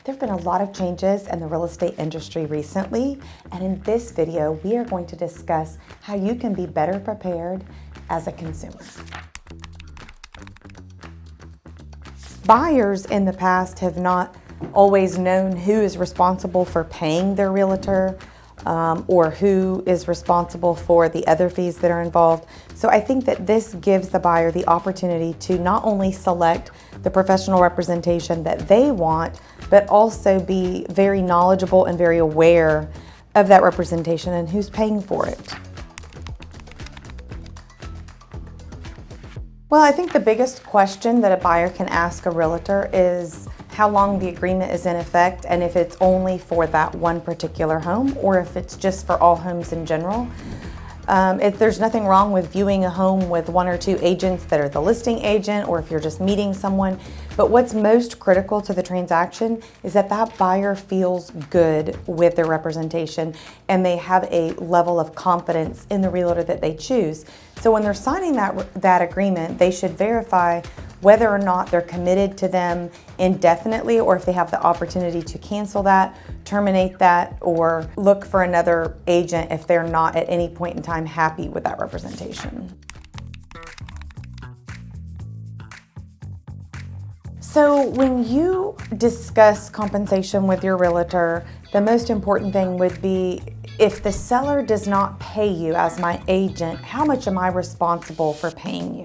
There have been a lot of changes in the real estate industry recently, and in this video, we are going to discuss how you can be better prepared as a consumer. Buyers in the past have not always known who is responsible for paying their realtor or who is responsible for the other fees that are involved. So I think that this gives the buyer the opportunity to not only select the professional representation that they want, but also be very knowledgeable and very aware of that representation and who's paying for it. Well, I think the biggest question that a buyer can ask a realtor is how long the agreement is in effect and if it's only for that one particular home or if it's just for all homes in general. If there's nothing wrong with viewing a home with one or two agents that are the listing agent or if you're just meeting someone, but what's most critical to the transaction is that that buyer feels good with their representation and they have a level of confidence in the realtor that they choose. So when they're signing that agreement, they should verify whether or not they're committed to them indefinitely or if they have the opportunity to cancel that, terminate that, or look for another agent if they're not at any point in time happy with that representation. So when you discuss compensation with your realtor, the most important thing would be if the seller does not pay you as my agent, how much am I responsible for paying you?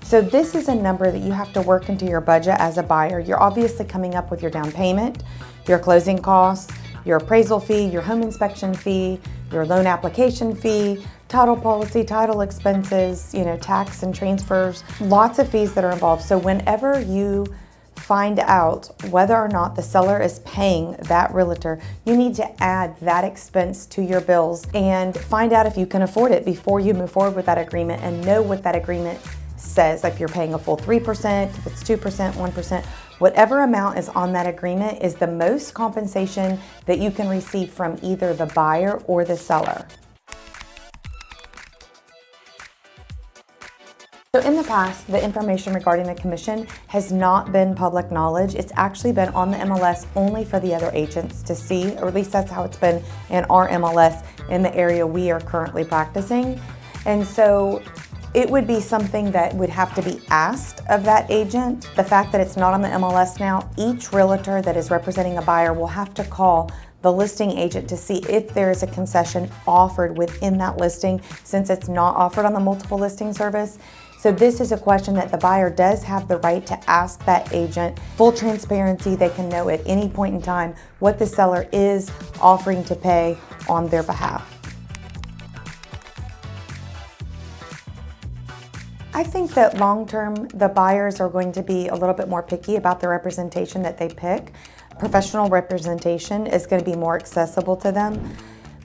So this is a number that you have to work into your budget as a buyer. You're obviously coming up with your down payment, your closing costs, your appraisal fee, your home inspection fee, your loan application fee, title policy, title expenses, tax and transfers, lots of fees that are involved. So whenever you find out whether or not the seller is paying that realtor, you need to add that expense to your bills and find out if you can afford it before you move forward with that agreement and know what that agreement says. If you're paying a full 3%, if it's 2%, 1%, whatever amount is on that agreement is the most compensation that you can receive from either the buyer or the seller. So in the past, the information regarding the commission has not been public knowledge. It's actually been on the MLS only for the other agents to see, or at least that's how it's been in our MLS in the area we are currently practicing. And so it would be something that would have to be asked of that agent. The fact that it's not on the MLS now, each realtor that is representing a buyer will have to call the listing agent to see if there is a concession offered within that listing since it's not offered on the multiple listing service. So this is a question that the buyer does have the right to ask that agent. Full transparency, they can know at any point in time what the seller is offering to pay on their behalf. I think that long-term, the buyers are going to be a little bit more picky about the representation that they pick. Professional representation is going to be more accessible to them.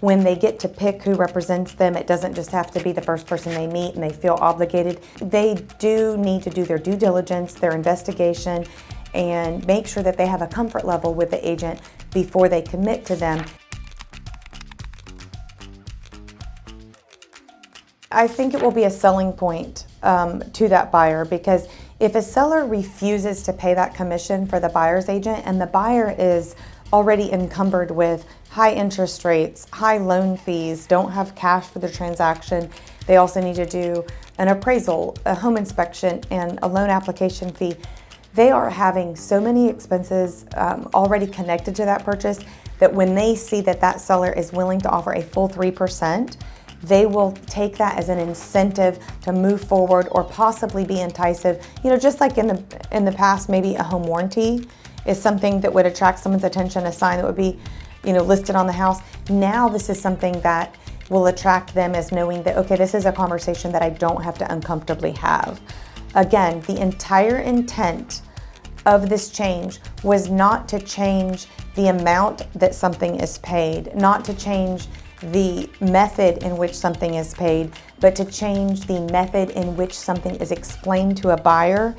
When they get to pick who represents them, it doesn't just have to be the first person they meet and they feel obligated. They do need to do their due diligence, their investigation, and make sure that they have a comfort level with the agent before they commit to them. I think it will be a selling point to that buyer because if a seller refuses to pay that commission for the buyer's agent and the buyer is already encumbered with high interest rates, high loan fees, don't have cash for the transaction, they also need to do an appraisal, a home inspection, and a loan application fee. They are having so many expenses already connected to that purchase that when they see that that seller is willing to offer a full 3%, they will take that as an incentive to move forward or possibly be enticed. Just like in the past, maybe a home warranty is something that would attract someone's attention, a sign that would be, listed on the house. Now this is something that will attract them as knowing that, okay, this is a conversation that I don't have to uncomfortably have. Again, the entire intent of this change was not to change the amount that something is paid, not to change the method in which something is paid, but to change the method in which something is explained to a buyer